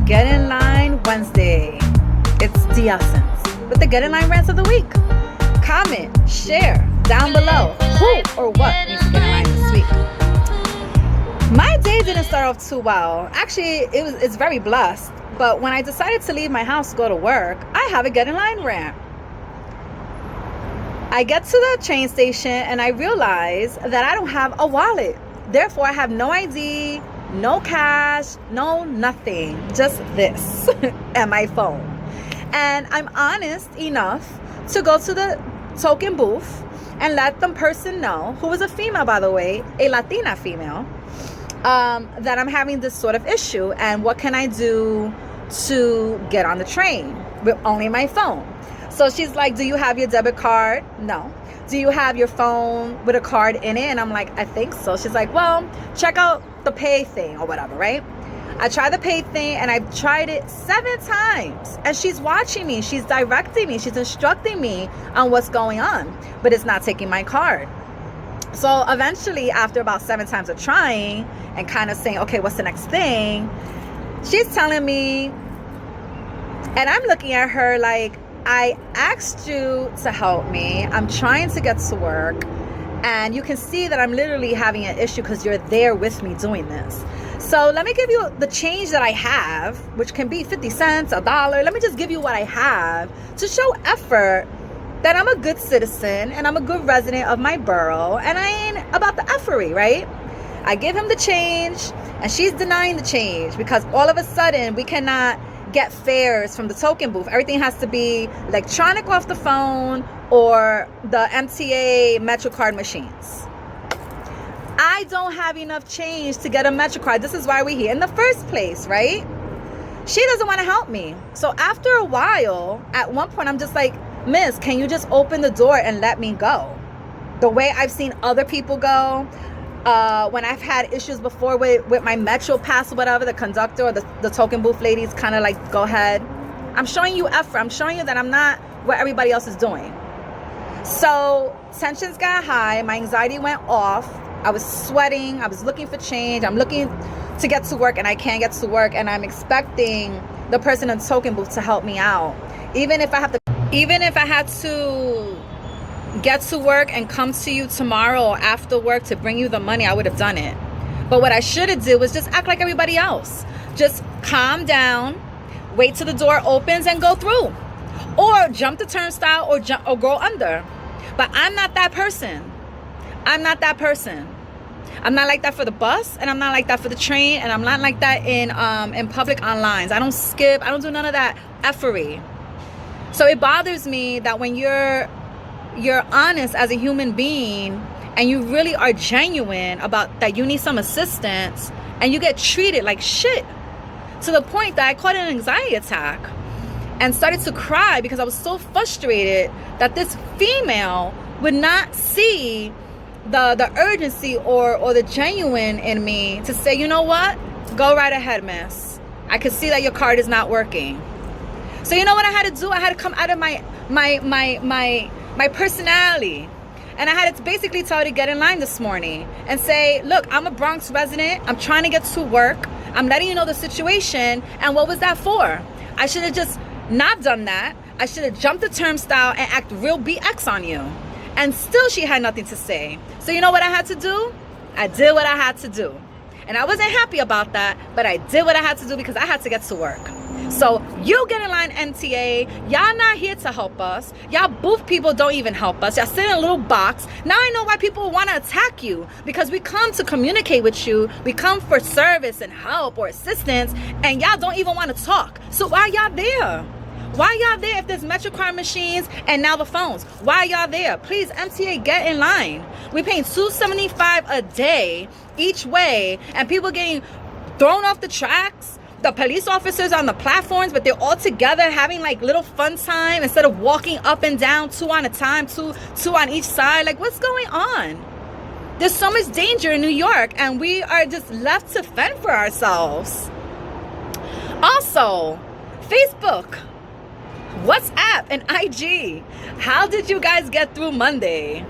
Get in Line Wednesday. It's the essence with the Get in Line rants of the week. Comment, share down below who or what needs to get in line this week. My day didn't start off too well. Actually, it's very blessed. But when I decided to leave my house to go to work, I have a Get in Line rant. I get to the train station and I realize that I don't have a wallet. Therefore, I have no ID, no cash, no nothing, just this and my phone. And I'm honest enough to go to the token booth and let the person know, who is a female, by the way, a Latina female, that I'm having this sort of issue and what can I do to get on the train with only my phone. So she's like, do you have your debit card? No. Do you have your phone with a card in it? And I'm like, I think so. She's like, well, check out the pay thing or whatever, right? I tried the pay thing and I've tried it 7 times. And she's watching me. She's directing me. She's instructing me on what's going on. But it's not taking my card. So eventually, after about 7 times of trying and kind of saying, okay, what's the next thing? She's telling me, and I'm looking at her like, I asked you to help me. I'm trying to get to work. And you can see that I'm literally having an issue because you're there with me doing this. So let me give you the change that I have, which can be 50 cents, $1. Let me just give you what I have to show effort that I'm a good citizen and I'm a good resident of my borough. And I ain't about the effery, right? I give him the change and she's denying the change because all of a sudden we cannot get fares from the token booth. Everything has to be electronic off the phone or the MTA MetroCard machines. I don't have enough change to get a MetroCard. This is why we're here in the first place, right? She doesn't want to help me. So after a while, at one point, I'm just like, Miss, can you just open the door and let me go? The way I've seen other people go. When I've had issues before with my Metro Pass or whatever, the conductor or the token booth ladies kind of like, go ahead. I'm showing you effort. I'm showing you that I'm not what everybody else is doing. So tensions got high. My anxiety went off. I was sweating. I was looking for change. I'm looking to get to work and I can't get to work. And I'm expecting the person in the token booth to help me out. Even if I had to get to work and come to you tomorrow or after work to bring you the money, I would have done it. But what I should have did was just act like everybody else. Just calm down, wait till the door opens and go through. Or jump the turnstile or go under. But I'm not that person. I'm not that person. I'm not like that for the bus and I'm not like that for the train and I'm not like that in public online. I don't skip. I don't do none of that effery. So it bothers me that when you're honest as a human being and you really are genuine about that you need some assistance and you get treated like shit to the point that I caught an anxiety attack and started to cry because I was so frustrated that this female would not see the urgency or the genuine in me to say, you know what? Go right ahead, miss. I can see that your card is not working. So you know what I had to do? I had to come out of my personality. And I had to basically tell her to get in line this morning and say, look, I'm a Bronx resident. I'm trying to get to work. I'm letting you know the situation. And what was that for? I should have just not done that. I should have jumped the turnstile and act real BX on you. And still she had nothing to say. So you know what I had to do? I did what I had to do. And I wasn't happy about that, but I did what I had to do because I had to get to work. So you get in line, MTA. Y'all not here to help us. Y'all booth people don't even help us. Y'all sit in a little box. Now I know why people want to attack you, because we come to communicate with you. We come for service and help or assistance, and y'all don't even want to talk. So why y'all there? Why y'all there if there's MetroCard machines and now the phones? Why y'all there? Please, MTA, get in line. We're paying $2.75 a day each way, and people getting thrown off the tracks. The police officers on the platforms, but they're all together having like little fun time instead of walking up and down 2 on a time, two on each side. Like, what's going on? There's so much danger in New York and we are just left to fend for ourselves. Also, Facebook, WhatsApp, and IG. How did you guys get through Monday?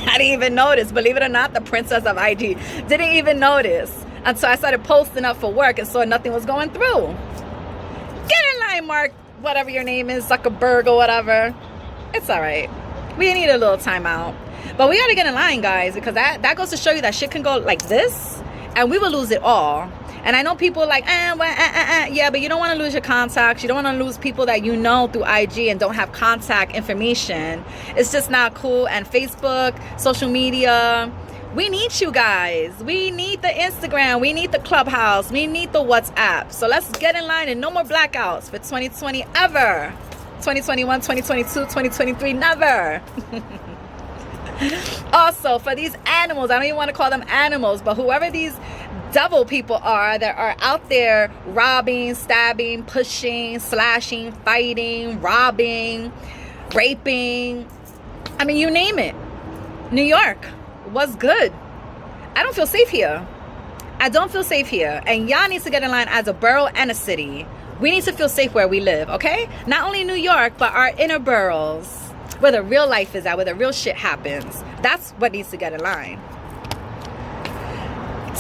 I didn't even notice. Believe it or not, the princess of IG didn't even notice until I started posting up for work and saw nothing was going through. Hi, Mark, whatever your name is, Zuckerberg or whatever. It's all right. We need a little timeout. But we got to get in line, guys, because that goes to show you that shit can go like this, and we will lose it all. And I know people are like, yeah, but you don't want to lose your contacts. You don't want to lose people that you know through IG and don't have contact information. It's just not cool. And Facebook, social media, we need you guys. We need the Instagram. We need the Clubhouse. We need the WhatsApp. So let's get in line and no more blackouts for 2020 ever. 2021, 2022, 2023, never. Also, for these animals, I don't even want to call them animals, but whoever these devil people are that are out there robbing, stabbing, pushing, slashing, fighting, robbing, raping, I mean, you name it. New York was good. I don't feel safe here. I don't feel safe here. And y'all need to get in line as a borough and a city. We need to feel safe where we live, okay? Not only New York, but our inner boroughs, where the real life is at, where the real shit happens. That's what needs to get in line.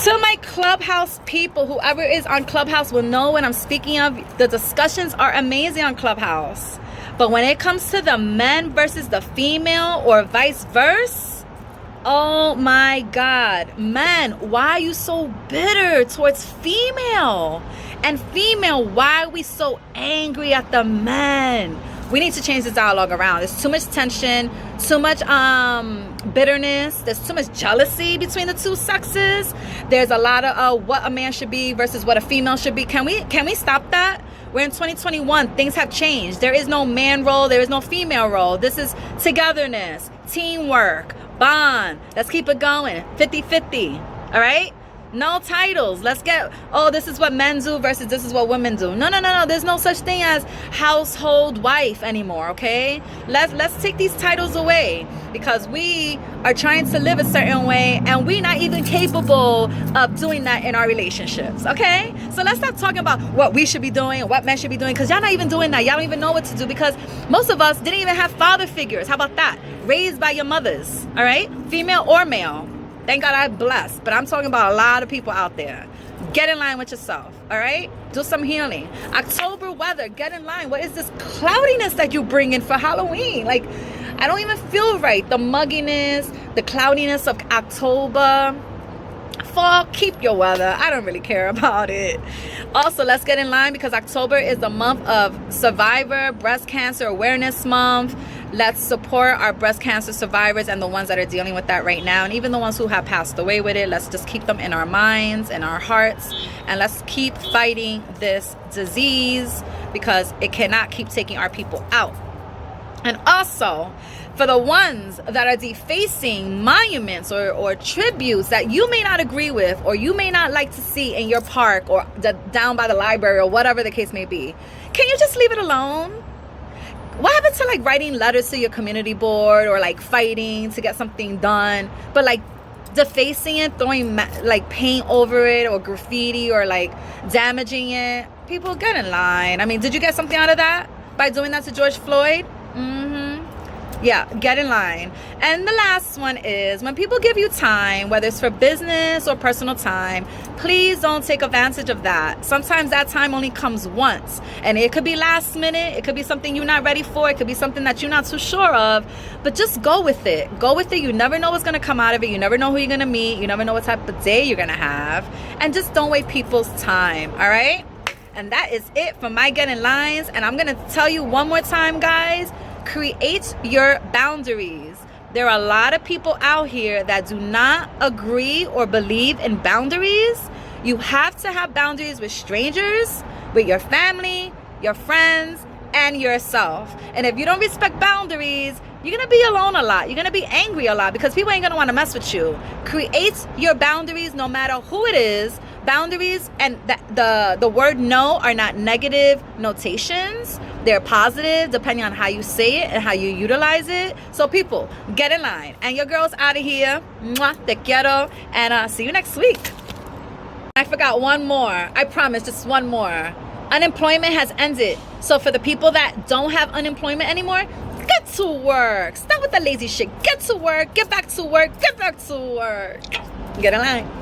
To my Clubhouse people, whoever is on Clubhouse will know what I'm speaking of. The discussions are amazing on Clubhouse. But when it comes to the men versus the female or vice versa, oh my God. Men, why are you so bitter towards female? And female, why are we so angry at the men? We need to change the dialogue around. There's too much tension, too much bitterness. There's too much jealousy between the two sexes. There's a lot of what a man should be versus what a female should be. Can we stop that? We're in 2021. Things have changed. There is no man role. There is no female role. This is togetherness, teamwork, bond. Let's keep it going. 50-50. All right? No titles. Let's get, this is what men do versus this is what women do. No. There's no such thing as household wife anymore, okay? Let's take these titles away because we are trying to live a certain way and we're not even capable of doing that in our relationships, okay? So let's stop talking about what we should be doing and what men should be doing because y'all not even doing that. Y'all don't even know what to do because most of us didn't even have father figures. How about that? Raised by your mothers, all right? Female or male. Thank God I'm blessed. But I'm talking about a lot of people out there. Get in line with yourself, all right? Do some healing. October weather, get in line. What is this cloudiness that you bring in for Halloween? Like, I don't even feel right. The mugginess, the cloudiness of October. Fall, keep your weather. I don't really care about it. Also, let's get in line because October is the month of Survivor Breast Cancer Awareness Month. Let's support our breast cancer survivors and the ones that are dealing with that right now. And even the ones who have passed away with it, let's just keep them in our minds and our hearts. And let's keep fighting this disease because it cannot keep taking our people out. And also, for the ones that are defacing monuments or tributes that you may not agree with or you may not like to see in your park or down by the library or whatever the case may be, can you just leave it alone? What happened to like writing letters to your community board or like fighting to get something done, but like defacing it, throwing like paint over it or graffiti or like damaging it? People, get in line. I mean, did you get something out of that by doing that to George Floyd? Yeah, get in line. And the last one is when people give you time, whether it's for business or personal time, please don't take advantage of that. Sometimes that time only comes once. And it could be last minute. It could be something you're not ready for. It could be something that you're not too sure of. But just go with it. Go with it. You never know what's going to come out of it. You never know who you're going to meet. You never know what type of day you're going to have. And just don't waste people's time. All right? And that is it for my Get in Lines. And I'm going to tell you one more time, guys. Create your boundaries. There are a lot of people out here that do not agree or believe in boundaries. You have to have boundaries with strangers, with your family, your friends, and yourself. And if you don't respect boundaries, you're going to be alone a lot. You're going to be angry a lot because people ain't going to want to mess with you. Create your boundaries no matter who it is. Boundaries and the word no are not negative notations. They're positive depending on how you say it and how you utilize it. So people, get in line. And your girl's out of here. Mwah, te quiero. And see you next week. I forgot one more. I promise, just one more. Unemployment has ended. So for the people that don't have unemployment anymore, get to work. Stop with the lazy shit. Get to work. Get back to work. Get back to work. Get in line.